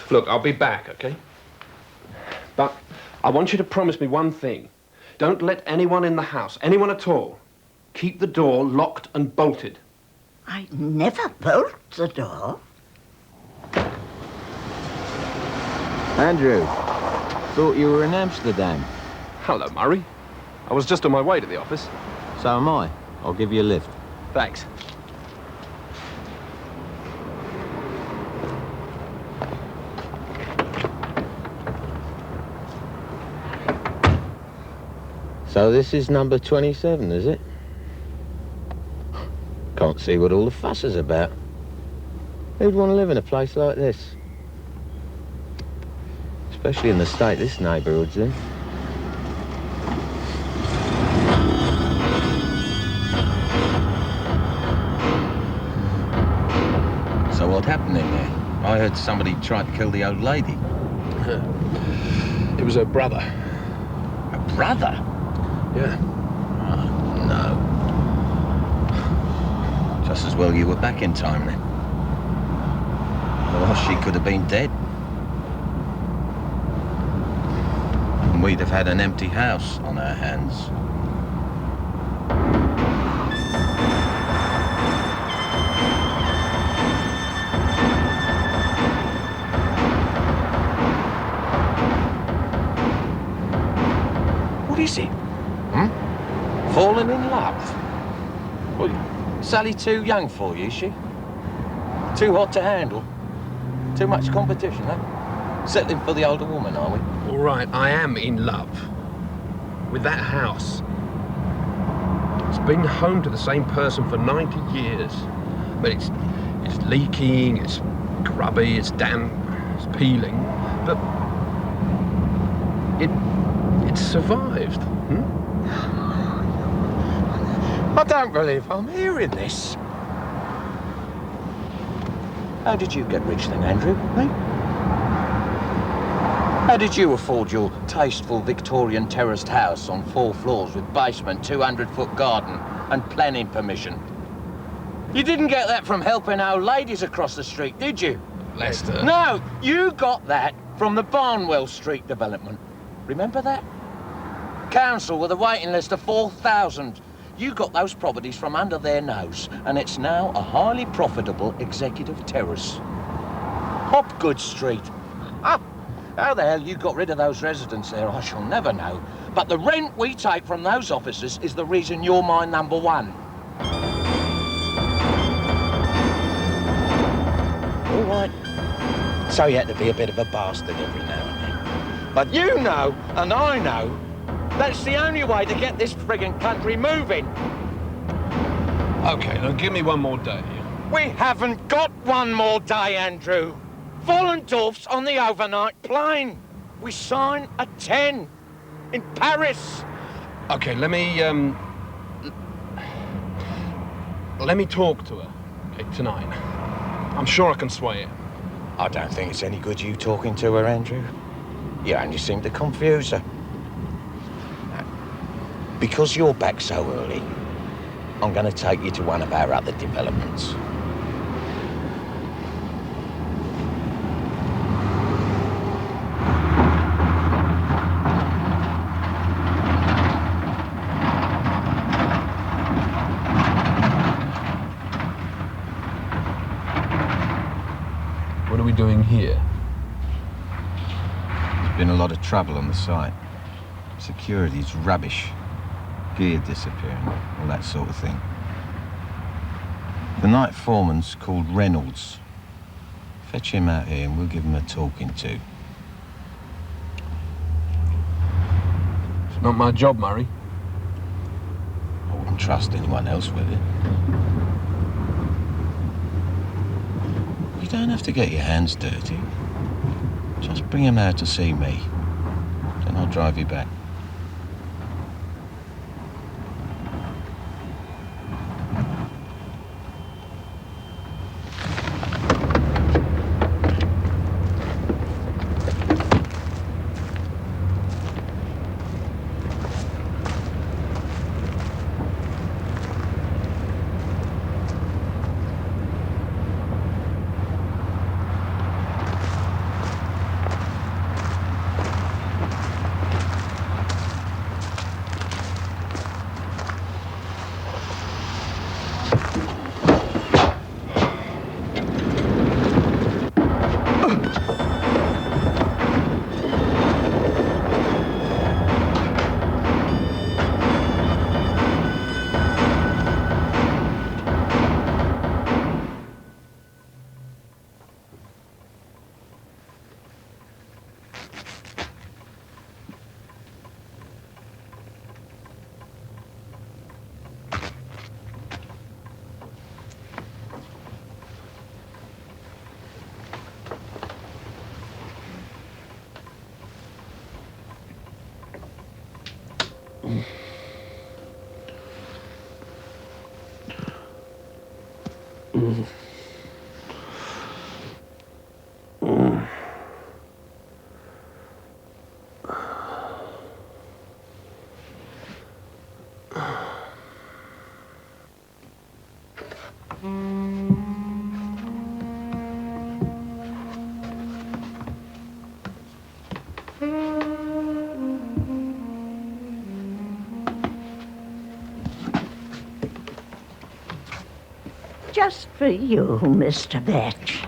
Look, I'll be back, okay? But I want you to promise me one thing. Don't let anyone in the house, anyone at all, keep the door locked and bolted. I never bolt the door. Andrew, thought you were in Amsterdam. Hello, Murray. I was just on my way to the office. So am I. I'll give you a lift. Thanks. So this is number 27, is it? Can't see what all the fuss is about. Who'd want to live in a place like this? Especially in the state this neighbourhood's in. So what happened in there? I heard somebody tried to kill the old lady. It was her brother. Her brother? Yeah. Oh, no. Just as well you were back in time then. Or she could have been dead. And we'd have had an empty house on our hands. What is it? Fallen in love? Well, Sally too young for you, is she? Too hot to handle? Too much competition, huh? Settling for the older woman, are we? All right, I am in love with that house. It's been home to the same person for 90 years. But it's leaking, it's grubby, it's damp, it's peeling. But it survived. I don't believe I'm hearing this. How did you get rich then, Andrew? Eh? How did you afford your tasteful Victorian terraced house on 4 floors with basement, 200-foot garden and planning permission? You didn't get that from helping old ladies across the street, did you? Lester. No, you got that from the Barnwell Street development. Remember that? Council with a waiting list of 4,000. You got those properties from under their nose, and it's now a highly profitable executive terrace. Hopgood Street. Ah, how the hell you got rid of those residents there, I shall never know. But the rent we take from those offices is the reason you're my number one. All right. So you had to be a bit of a bastard every now and then. But you know, and I know, that's the only way to get this friggin' country moving. Okay, now give me one more day. We haven't got one more day, Andrew. Vollendorf's on the overnight plane. We sign at 10 in Paris. Okay, let me talk to her, okay, tonight. I'm sure I can sway her. I don't think it's any good you talking to her, Andrew. You only seem to confuse her. Because you're back so early, I'm going to take you to one of our other developments. What are we doing here? There's been a lot of trouble on the site. Security's rubbish. Gear disappearing, all that sort of thing. The night foreman's called Reynolds. Fetch him out here and we'll give him a talking to. It's not my job, Murray. I wouldn't trust anyone else with it. You don't have to get your hands dirty. Just bring him out to see me. Then I'll drive you back. Just for you, Mr. Vetch.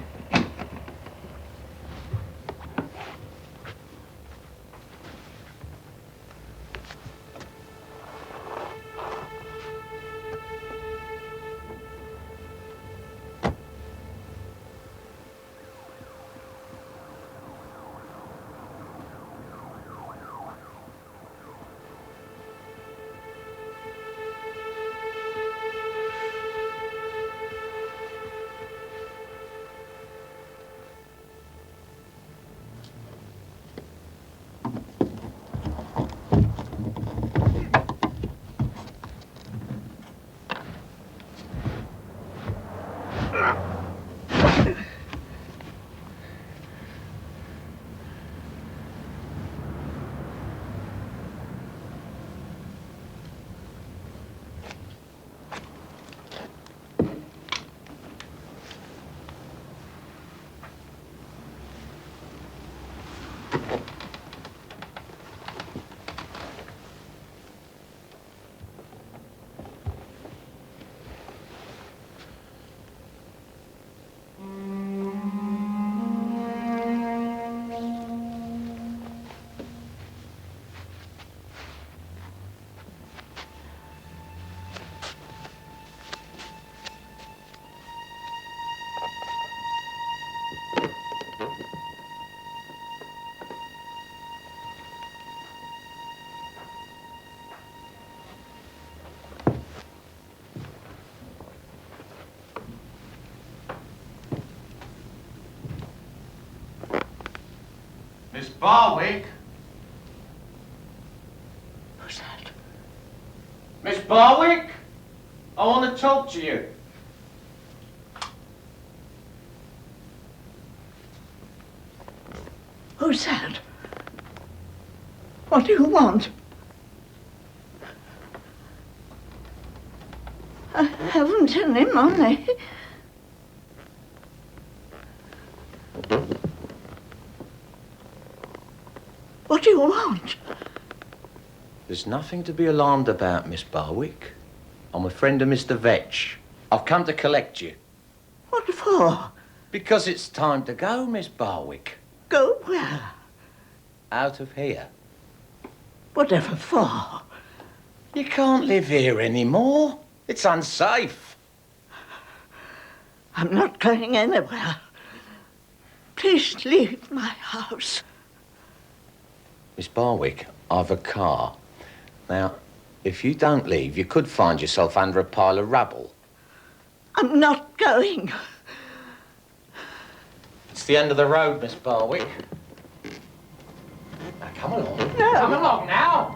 Miss Barwick? Who's that? Miss Barwick? I want to talk to you. Who's that? What do you want? I haven't any money. What do you want? There's nothing to be alarmed about, Miss Barwick. I'm a friend of Mr. Vetch. I've come to collect you. What for? Because it's time to go, Miss Barwick. Go where? Out of here. Whatever for? You can't live here anymore. It's unsafe. I'm not going anywhere. Please leave my house. Miss Barwick, I've a car. Now, if you don't leave, you could find yourself under a pile of rubble. I'm not going. It's the end of the road, Miss Barwick. Now, come along. No. Come along now.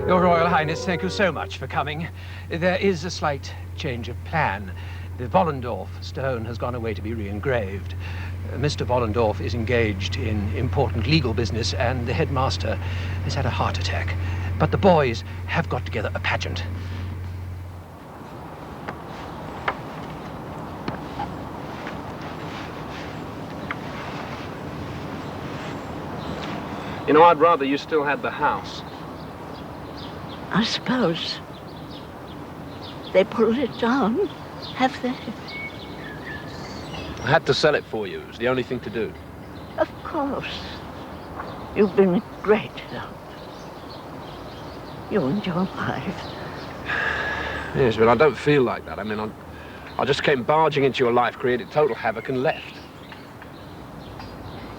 Your Royal Highness, thank you so much for coming. There is a slight change of plan. The Wollendorf stone has gone away to be re-engraved. Mr. Wollendorf is engaged in important legal business, and the headmaster has had a heart attack. But the boys have got together a pageant. You know, I'd rather you still had the house. I suppose. They pulled it down, have they? I had to sell it for you. It was the only thing to do. Of course. You've been a great help. You and your wife. Yes, but I don't feel like that. I mean, I just came barging into your life, created total havoc, and left.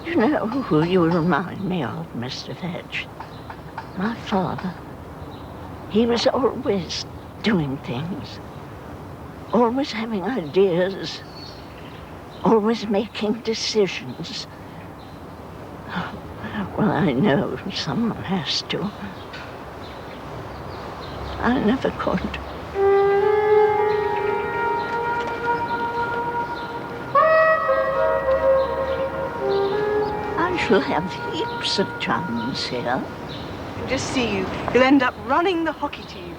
You know who you remind me of, Mr. Fetch? My father. He was always doing things. Always having ideas. Always making decisions. Well, I know someone has to. I never could. I shall have heaps of chums here. Just see you. You'll end up running the hockey team.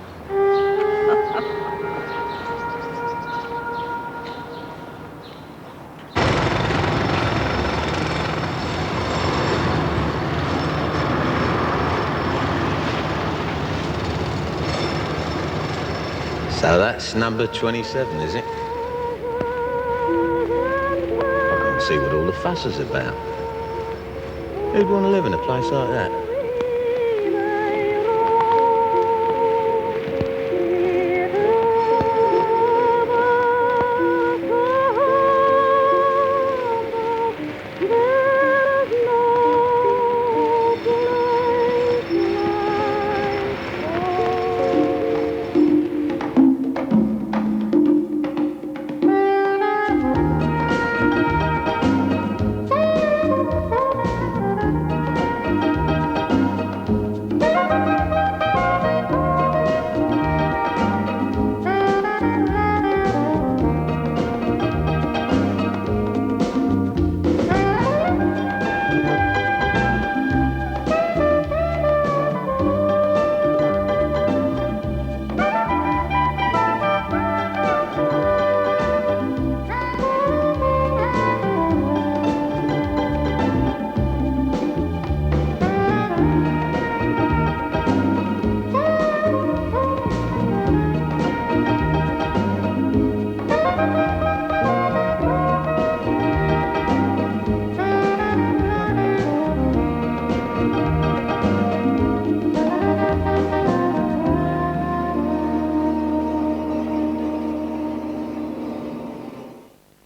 So that's number 27, is it? I can't see what all the fuss is about. Who'd want to live in a place like that?